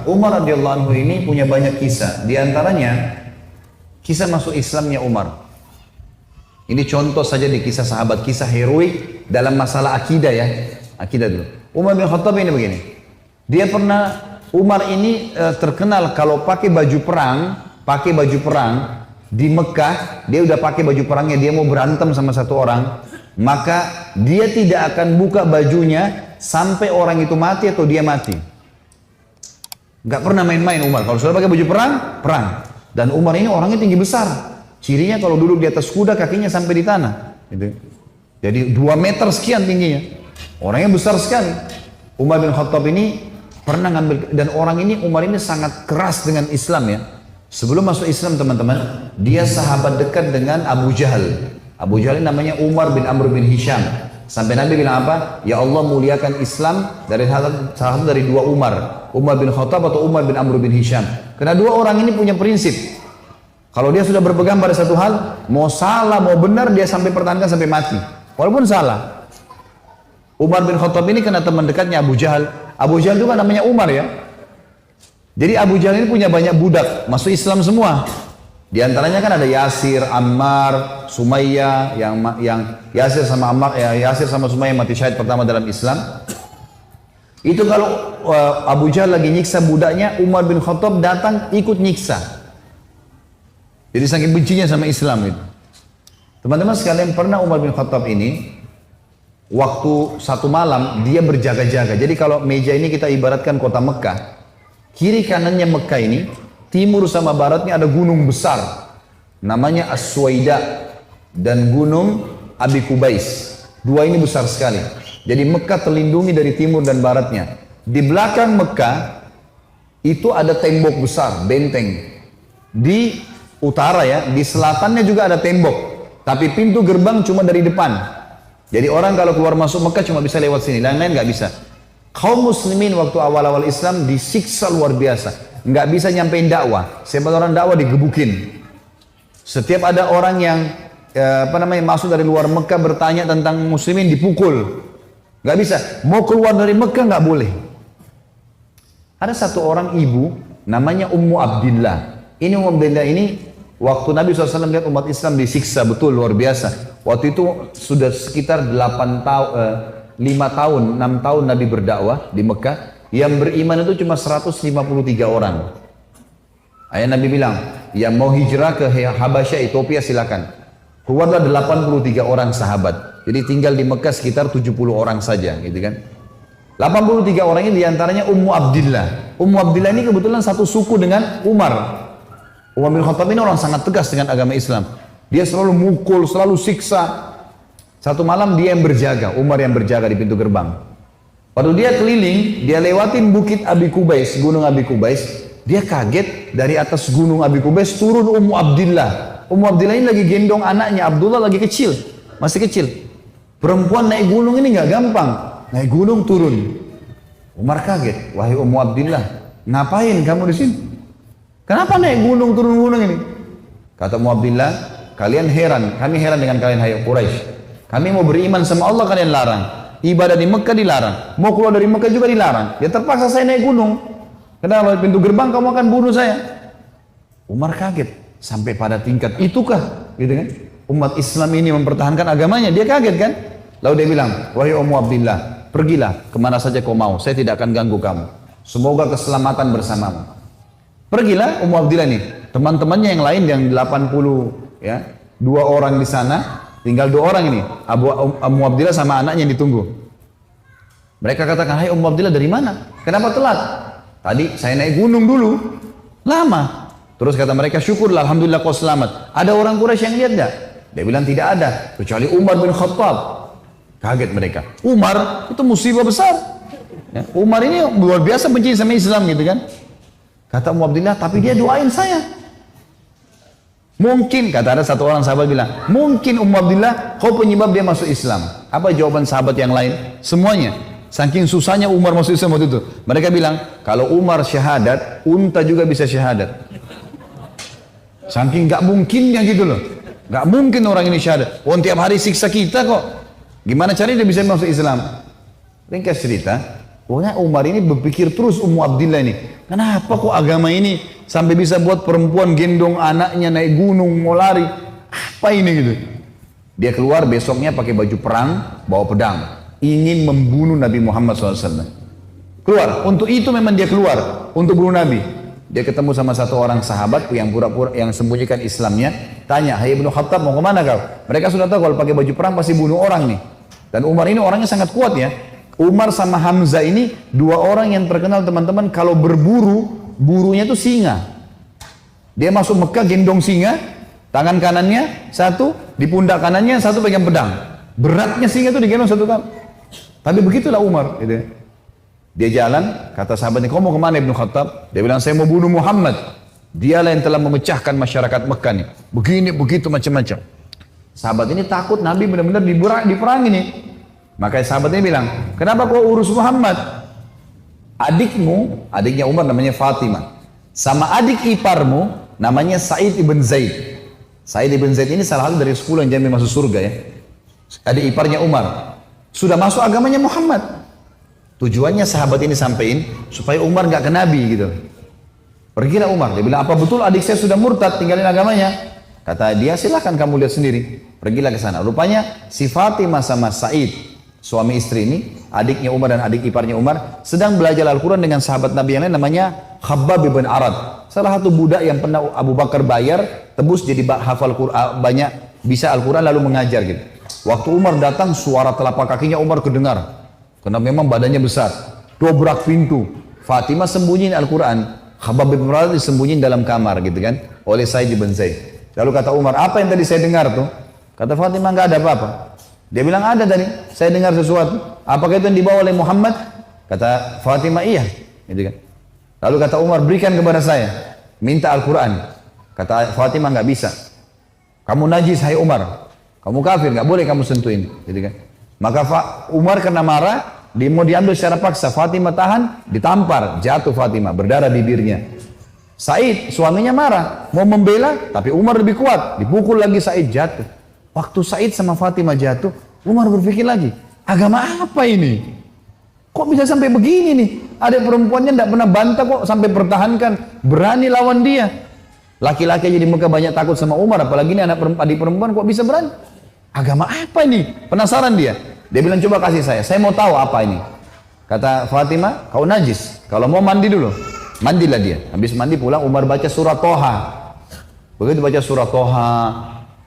Umar radhiyallahu anhu ini punya banyak kisah. Di antaranya kisah masuk Islamnya Umar. Ini contoh saja di kisah sahabat, kisah heroik dalam masalah akidah ya. Akidah dulu. Umar bin Khattab ini begini. Dia pernah, Umar ini terkenal kalau pakai baju perang di Mekah, dia udah pakai baju perangnya, dia mau berantem sama satu orang, maka dia tidak akan buka bajunya sampai orang itu mati atau dia mati. Gak pernah main-main Umar. Kalau sudah pakai baju perang, perang. Dan Umar ini orangnya tinggi besar. Cirinya kalau duduk di atas kuda kakinya sampai di tanah. Gitu. Jadi 2 meter sekian tingginya. Orangnya besar sekali. Umar bin Khattab ini pernah ngambil, dan orang ini, Umar ini sangat keras dengan Islam ya. Sebelum masuk Islam teman-teman, dia sahabat dekat dengan Abu Jahal. Abu Jahal ini namanya Umar bin Amr bin Hisham. Sampai Nabi bilang apa? Ya Allah muliakan Islam dari salah satu dari 2 Umar. Umar bin Khattab atau Umar bin Amr bin Hisham. Karena 2 orang ini punya prinsip. Kalau dia sudah berpegang pada satu hal, mau salah, mau benar, dia sampai pertahankan sampai mati. Walaupun salah. Umar bin Khattab ini kena teman dekatnya Abu Jahal. Abu Jahal juga namanya Umar ya. Jadi Abu Jahal ini punya banyak budak, masuk Islam semua. Di antaranya kan ada Yasir, Ammar, Sumayyah, yang Yasir sama Ammar, Yasir sama Sumayyah mati syahid pertama dalam Islam. Itu kalau Abu Jahal lagi nyiksa budaknya, Umar bin Khattab datang ikut nyiksa. Jadi saking bencinya sama Islam itu. Teman-teman sekalian, pernah Umar bin Khattab ini waktu satu malam dia berjaga-jaga. Jadi kalau meja ini kita ibaratkan kota Mekah, kiri kanannya Mekah ini, timur sama baratnya ada gunung besar namanya As-Suwaida dan gunung Abi Kubais. 2 ini besar sekali. Jadi Mekah terlindungi dari timur dan baratnya. Di belakang Mekah itu ada tembok besar, benteng. Di utara ya, di selatannya juga ada tembok. Tapi pintu gerbang cuma dari depan. Jadi orang kalau keluar masuk Mekah cuma bisa lewat sini, lain-lain nggak bisa. Kaum muslimin waktu awal-awal Islam disiksa luar biasa. Nggak bisa nyampein dakwah. Siapa orang dakwah digebukin. Setiap ada orang yang masuk dari luar Mekah bertanya tentang muslimin dipukul. Nggak bisa. Mau keluar dari Mekah nggak boleh. Ada satu orang ibu namanya Ummu Abdillah. Ini Ummu Abdillah ini waktu Nabi SAW lihat umat Islam disiksa betul luar biasa. Waktu itu sudah sekitar 5 tahun, 6 tahun Nabi berdakwah di Mekah. Yang beriman itu cuma 153 orang. Ayah Nabi bilang, yang mau hijrah ke Habasyah, Ethiopia silakan. Keluarlah 83 orang sahabat. Jadi tinggal di Mekah sekitar 70 orang saja, gitu kan. 83 orang ini diantaranya Ummu Abdillah. Ummu Abdillah ini kebetulan satu suku dengan Umar. Umar bin Khattab ini orang sangat tegas dengan agama Islam. Dia selalu mukul, selalu siksa. Satu malam dia yang berjaga, Umar yang berjaga di pintu gerbang. Waktu dia keliling, dia lewatin bukit Abi Kubais, gunung Abi Kubais. Dia kaget, dari atas gunung Abi Kubais turun Ummu Abdillah. Ummu Abdillah ini lagi gendong anaknya, Abdullah lagi kecil, masih kecil. Perempuan naik gunung ini nggak gampang, naik gunung turun. Umar kaget, wahai Ummu Abdillah, ngapain kamu di sini? Kenapa naik gunung turun gunung ini? Kata Ummu Abdillah, kalian heran, kami heran dengan kalian hai Quraisy. Kami mau beriman sama Allah, kalian larang. Ibadah di Mekah dilarang, mau keluar dari Mekah juga dilarang. Ya terpaksa saya naik gunung. Karena di pintu gerbang kamu akan bunuh saya. Umar kaget sampai pada tingkat itukah, gitu kan? Umat Islam ini mempertahankan agamanya, dia kaget kan? Lalu dia bilang, wahai Ummu Abdillah, pergilah kemana saja kau mau, saya tidak akan ganggu kamu. Semoga keselamatan bersamamu. Pergilah Ummu Abdillah nih, teman-temannya yang lain yang 80 ya, 2 orang di sana. Tinggal 2 orang ini, Ummu Abdillah sama anaknya yang ditunggu. Mereka katakan, hai Ummu Abdillah dari mana? Kenapa telat? Tadi saya naik gunung dulu, lama. Terus kata mereka, syukurlah, alhamdulillah kau selamat. Ada orang Quraisy yang lihat enggak? Dia bilang tidak ada, kecuali Umar bin Khattab. Kaget mereka. Umar itu musibah besar. Ya, Umar ini luar biasa benci sama Islam gitu kan. Kata Ummu Abdillah, tapi dia doain saya. Mungkin, kata ada satu orang sahabat bilang, mungkin Ummu Abdillah kau penyebab dia masuk Islam. Apa jawaban sahabat yang lain? Semuanya. Saking susahnya Umar masuk Islam waktu itu. Mereka bilang, kalau Umar syahadat, unta juga bisa syahadat. Saking gak mungkinnya gitu loh. Gak mungkin orang ini syahadat. Oh, tiap hari siksa kita kok. Gimana caranya dia bisa masuk Islam? Ringkas cerita, pokoknya Umar ini berpikir terus Ummu Abdillah ini. Kenapa kok agama ini sampai bisa buat perempuan gendong anaknya naik gunung mau lari? Apa ini gitu? Dia keluar besoknya pakai baju perang, bawa pedang, ingin membunuh Nabi Muhammad SAW. Keluar, untuk itu memang dia keluar, untuk bunuh Nabi. Dia ketemu sama satu orang sahabat yang pura-pura yang sembunyikan Islamnya, tanya, "Hai Ibnu Khattab, mau kemana kau?" Mereka sudah tahu kalau pakai baju perang pasti bunuh orang nih. Dan Umar ini orangnya sangat kuat ya. Umar sama Hamzah ini dua orang yang terkenal teman-teman kalau berburu, burunya itu singa. Dia masuk Mekah gendong singa, tangan kanannya satu, di pundak kanannya satu pegang pedang. Beratnya singa itu digendong satu kali. Tapi begitulah Umar. Gitu. Dia jalan, kata sahabatnya, "Kau mau kemana Ibnu Khattab?" Dia bilang, "Saya mau bunuh Muhammad. Dialah yang telah memecahkan masyarakat Mekah nih. Begini, begitu, macam-macam." Sahabat ini takut Nabi benar-benar diperangi nih. Maka sahabat ini bilang, "Kenapa kau urus Muhammad? Adikmu," adiknya Umar namanya Fatimah, "sama adik iparmu namanya Sa'id ibn Zaid." Sa'id ibn Zaid ini salah satu dari 10 yang jamin masuk surga ya. Adik iparnya Umar. Sudah masuk agamanya Muhammad. Tujuannya sahabat ini sampaikan supaya Umar nggak ke Nabi gitu. Pergilah Umar, dia bilang, "Apa betul adik saya sudah murtad, tinggalin agamanya?" Kata dia, "Silahkan kamu lihat sendiri." Pergilah ke sana. Rupanya si Fatimah sama Sa'id, suami istri ini, adiknya Umar dan adik iparnya Umar, sedang belajar Al-Quran dengan sahabat Nabi yang lain namanya Khabbab bin Arad. Salah satu budak yang pernah Abu Bakar bayar, tebus jadi hafal Quran, banyak bisa Al-Quran lalu mengajar gitu. Waktu Umar datang, suara telapak kakinya Umar kedengar. Karena memang badannya besar. Dobrak pintu. Fatimah sembunyiin Al-Quran. Khabbab bin Arad disembunyiin dalam kamar gitu kan. Oleh Sa'id bin Zaid. Lalu kata Umar, "Apa yang tadi saya dengar tuh?" Kata Fatimah, "Nggak ada apa-apa." Dia bilang, "Ada tadi. Saya dengar sesuatu." "Apakah itu yang dibawa oleh Muhammad?" Kata Fatimah, "Iya." Gitu kan. Lalu kata Umar, "Berikan kepada saya. Minta Al-Quran." Kata Fatimah, "Nggak bisa. Kamu najis, hai Umar. Kamu kafir, nggak boleh kamu sentuhin." Gitu kan. Maka Umar kena marah, dia mau diambil secara paksa. Fatimah tahan, ditampar, jatuh Fatimah, berdarah bibirnya. Said, suaminya marah, mau membela, tapi Umar lebih kuat, dipukul lagi Said, jatuh. Waktu Said sama Fatimah jatuh, Umar berpikir lagi, agama apa ini? Kok bisa sampai begini nih? Ada perempuannya tidak pernah bantah kok, sampai pertahankan, berani lawan dia. Laki-laki aja di Mekah banyak takut sama Umar, apalagi ini adik perempuan kok bisa berani? Agama apa ini? Penasaran dia. Dia bilang, "Coba kasih saya mau tahu apa ini." Kata Fatimah, "Kau najis, kalau mau mandi dulu." Mandilah dia. Habis mandi pulang, Umar baca surat Toha. Begitu baca surat Toha,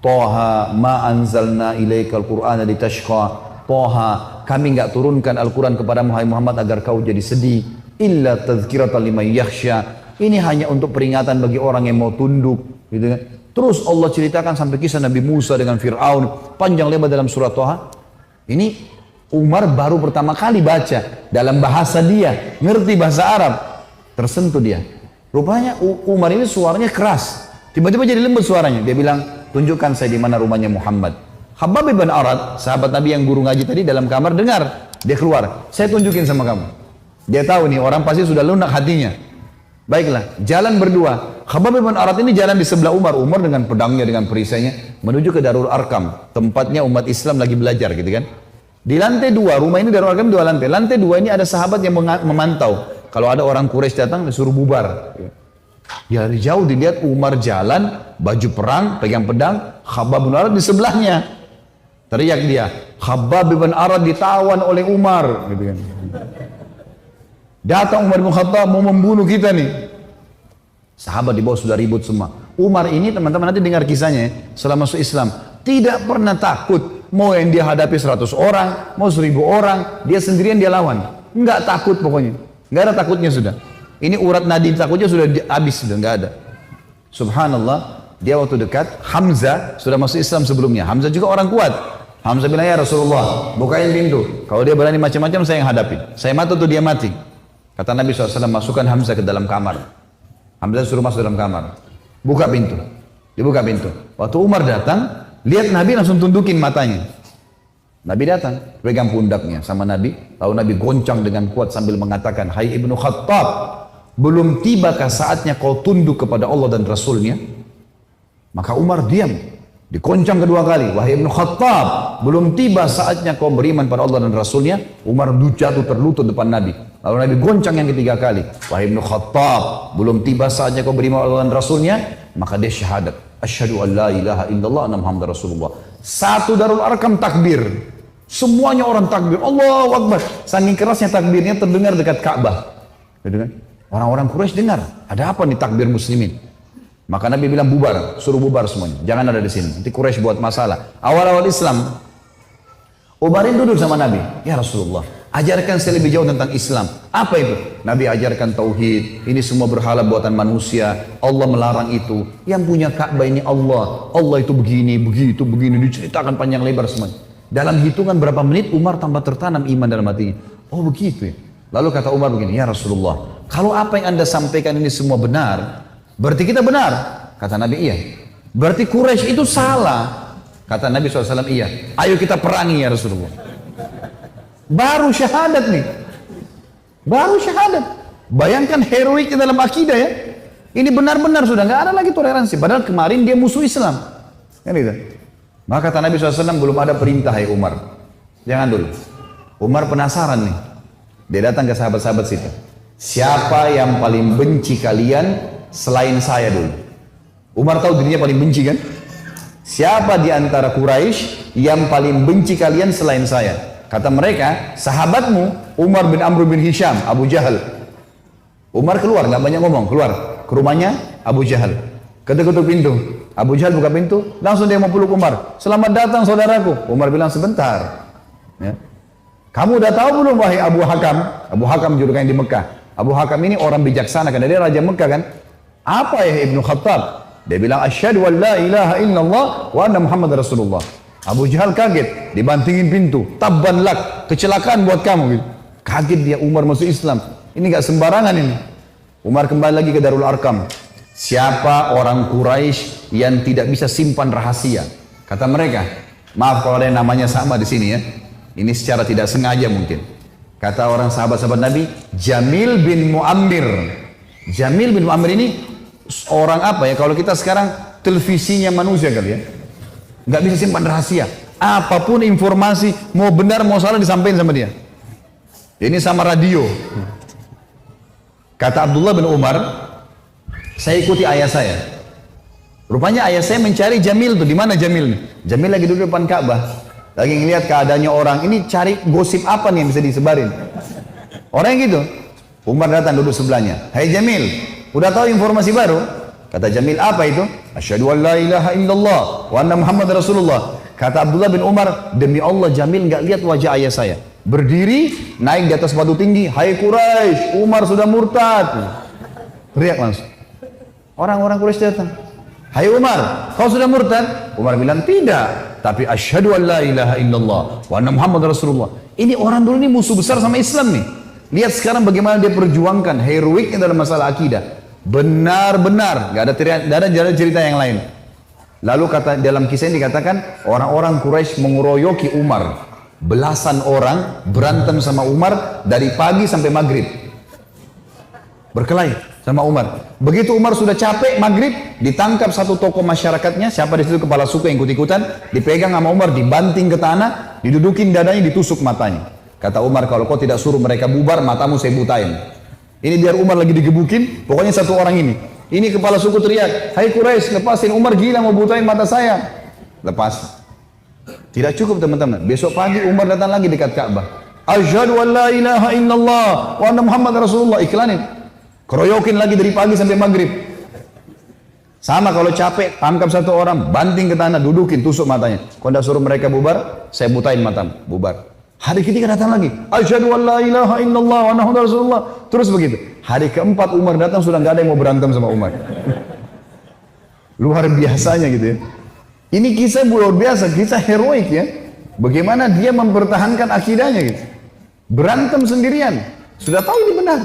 Toha ma anzalna ilaikal qur'ana litashqa. Toha, kami enggak turunkan Al-Quran kepada Muhammad agar kau jadi sedih. Illa tadhkiratan liman yakhsha. Ini hanya untuk peringatan bagi orang yang mau tunduk, gitu kan. Terus Allah ceritakan sampai kisah Nabi Musa dengan Fir'aun, panjang lebar dalam surat Toha. Ini Umar baru pertama kali baca dalam bahasa dia, ngerti bahasa Arab, tersentuh dia. Rupanya Umar ini suaranya keras, tiba-tiba jadi lembut suaranya. Dia bilang, "Tunjukkan saya di mana rumahnya Muhammad." Khabbab bin Arad, sahabat Nabi yang guru ngaji tadi dalam kamar dengar, dia keluar, "Saya tunjukin sama kamu." Dia tahu nih orang pasti sudah lunak hatinya. Baiklah, jalan berdua. Khabbab bin Arad ini jalan di sebelah Umar. Umar dengan pedangnya, dengan perisainya menuju ke Darul Arkam, tempatnya umat Islam lagi belajar gitu kan. Di lantai 2, rumah ini Darul Arkam 2 lantai. Lantai 2 ini ada sahabat yang memantau. Kalau ada orang Quraisy datang disuruh bubar. Ya dari jauh dilihat Umar jalan, baju perang, pegang pedang, Khabbab bin Arad di sebelahnya. Teriak dia, "Khabbab bin Arad ditawan oleh Umar." Gitu kan. Datang Umar bin Khattab mau membunuh kita nih. Sahabat di bawah sudah ribut semua. Umar ini teman-teman nanti dengar kisahnya ya, setelah masuk Islam tidak pernah takut. Mau yang dia hadapi 100 orang, mau 1000 orang, dia sendirian dia lawan. Enggak takut pokoknya. Enggak ada takutnya sudah. Ini urat nadi takutnya sudah habis sudah enggak ada. Subhanallah, dia waktu dekat Hamzah sudah masuk Islam sebelumnya. Hamzah juga orang kuat. Hamzah bilang, "Ya Rasulullah, bukain pintu. Kalau dia berani macam-macam saya yang hadapi. Saya mati atau dia mati." Kata Nabi SAW, "Masukkan Hamzah ke dalam kamar." Hamzah suruh masuk dalam kamar. Buka pintu. Dibuka pintu. Waktu Umar datang, lihat Nabi langsung tundukin matanya. Nabi datang, pegang pundaknya sama Nabi. Lalu Nabi goncang dengan kuat sambil mengatakan, "Hai Ibnu Khattab, belum tibakah saatnya kau tunduk kepada Allah dan Rasulnya?" Maka Umar diam. Dikoncang kedua kali. "Wahai Ibnu Khattab, belum tiba saatnya kau beriman pada Allah dan Rasulnya?" Umar jatuh terlutut depan Nabi. Lalu Nabi goncang yang ketiga kali. Wahai Ibnu Khattab, belum tiba saatnya kau beriman Allah dan Rasulnya, maka dia syahadat. Asyhadu an la ilaha illallah anna Muhammad Rasulullah. Satu Darul Arqam takbir. Semuanya orang takbir. Allahu Akbar. Saking kerasnya takbirnya terdengar dekat Ka'bah. Orang-orang Quraisy dengar. Ada apa nih takbir muslimin? Maka Nabi bilang bubar, suruh bubar semuanya. Jangan ada di sini. Nanti Quraisy buat masalah. Awal-awal Islam, Umarin duduk sama Nabi. Ya Rasulullah, ajarkan saya lebih jauh tentang Islam. Apa itu? Nabi ajarkan tauhid. Ini semua berhala buatan manusia. Allah melarang itu. Yang punya Ka'bah ini Allah. Allah itu begini, begitu, begini. Diceritakan panjang lebar semuanya. Dalam hitungan berapa menit Umar tambah tertanam iman dalam hatinya. Oh begitu ya. Lalu kata Umar begini, ya Rasulullah, kalau apa yang anda sampaikan ini semua benar, berarti kita benar. Kata Nabi, iya. Berarti Quraisy itu salah. Kata Nabi SAW, iya. Ayo kita perangi ya Rasulullah. Baru syahadat nih. Baru syahadat. Bayangkan heroiknya dalam akidah ya. Ini benar-benar sudah nggak ada lagi toleransi. Padahal kemarin dia musuh Islam. Kan gitu. Maka kata Nabi SAW, belum ada perintah ya Umar. Jangan dulu. Umar penasaran nih. Dia datang ke sahabat-sahabat situ. Siapa yang paling benci kalian selain saya dulu? Umar tahu dirinya paling benci kan? Siapa di antara Quraisy yang paling benci kalian selain saya? Kata mereka, sahabatmu Umar bin Amr bin Hisham, Abu Jahal. Umar keluar, nggak banyak ngomong, keluar ke rumahnya Abu Jahal. Ketuk-ketuk pintu. Abu Jahal buka pintu, langsung dia mau peluk Umar. Selamat datang saudaraku. Umar bilang sebentar. Ya. Kamu udah tahu belum wahai Abu Hakam? Abu Hakam julukannya di Mekah. Abu Hakam ini orang bijaksana karena dia raja Mekah kan? Apa ya Ibnu Khattab? Dia bilang asyhadu an la ilaha illallah wa anna Muhammad Rasulullah. Abu Jahal kaget, dibantingin pintu. Tabban lak, kecelakaan buat kamu. Kaget dia, Umar masuk Islam. Ini gak sembarangan ini. Umar kembali lagi ke Darul Arqam. Siapa orang Quraisy yang tidak bisa simpan rahasia? Kata mereka, maaf kalau ada yang namanya sama di sini ya. Ini secara tidak sengaja mungkin. Kata orang sahabat-sahabat Nabi, Jamil bin Muammir. Jamil bin Muammir ini orang apa ya? Kalau kita sekarang televisinya manusia kali ya. Nggak bisa simpan rahasia. Apapun informasi, mau benar mau salah disampaikan sama dia. Ini sama radio. Kata Abdullah bin Umar, saya ikuti ayah saya. Rupanya ayah saya mencari Jamil tuh. Di mana Jamil nih? Jamil lagi duduk depan Ka'bah. Lagi ngelihat keadaannya orang. Ini cari gosip apa nih yang bisa disebarin. Orang yang gitu. Umar datang duduk sebelahnya. Hai Jamil, udah tahu informasi baru? Kata Jamil, apa itu? Asyhadu an la ilaha illallah wa anna Muhammad Rasulullah. Kata Abdullah bin Umar, demi Allah Jamil nggak lihat wajah ayah saya. Berdiri, naik di atas batu tinggi. Hai Quraisy, Umar sudah murtad. Teriak langsung. Orang-orang Quraisy datang. Hai Umar, kau sudah murtad? Umar bilang tidak, tapi asyhadu an la ilaha illallah wa anna Muhammad Rasulullah. Ini orang dulu ini musuh besar sama Islam nih. Lihat sekarang bagaimana dia perjuangkan heroiknya dalam masalah akidah. Benar-benar, gak ada jalan cerita yang lain. Lalu kata dalam kisah ini dikatakan orang-orang Quraisy mengeroyoki Umar. Belasan orang berantem sama Umar dari pagi sampai maghrib. Berkelahi sama Umar. Begitu Umar sudah capek maghrib, ditangkap satu tokoh masyarakatnya, siapa di situ kepala suku yang ikut-ikutan, dipegang sama Umar, dibanting ke tanah, didudukin dadanya, ditusuk matanya. Kata Umar, kalau kau tidak suruh mereka bubar, matamu saya butain. Ini biar Umar lagi digebukin, pokoknya satu orang ini. Ini kepala suku teriak, hai Quraisy, lepasin, Umar gila mau butain mata saya. Lepas. Tidak cukup teman-teman. Besok pagi Umar datang lagi dekat Ka'bah. Asyhadu an la ilaha illallah wa anna Muhammad Rasulullah. Iklanin. Keroyokin lagi dari pagi sampai maghrib. Sama kalau capek, tangkap satu orang, banting ke tanah, dudukin, tusuk matanya. Kalau tidak suruh mereka bubar, saya butain matamu. Bubar. Hari ketiga datang lagi. Asyhadu an la ilaha illallah wa anna Muhammad Rasulullah. Terus begitu. Hari keempat Umar datang, sudah nggak ada yang mau berantem sama Umar. Luar biasanya gitu ya. Ini kisah luar biasa, kisah heroik ya. Bagaimana dia mempertahankan akidahnya gitu. Berantem sendirian. Sudah tahu ini benar.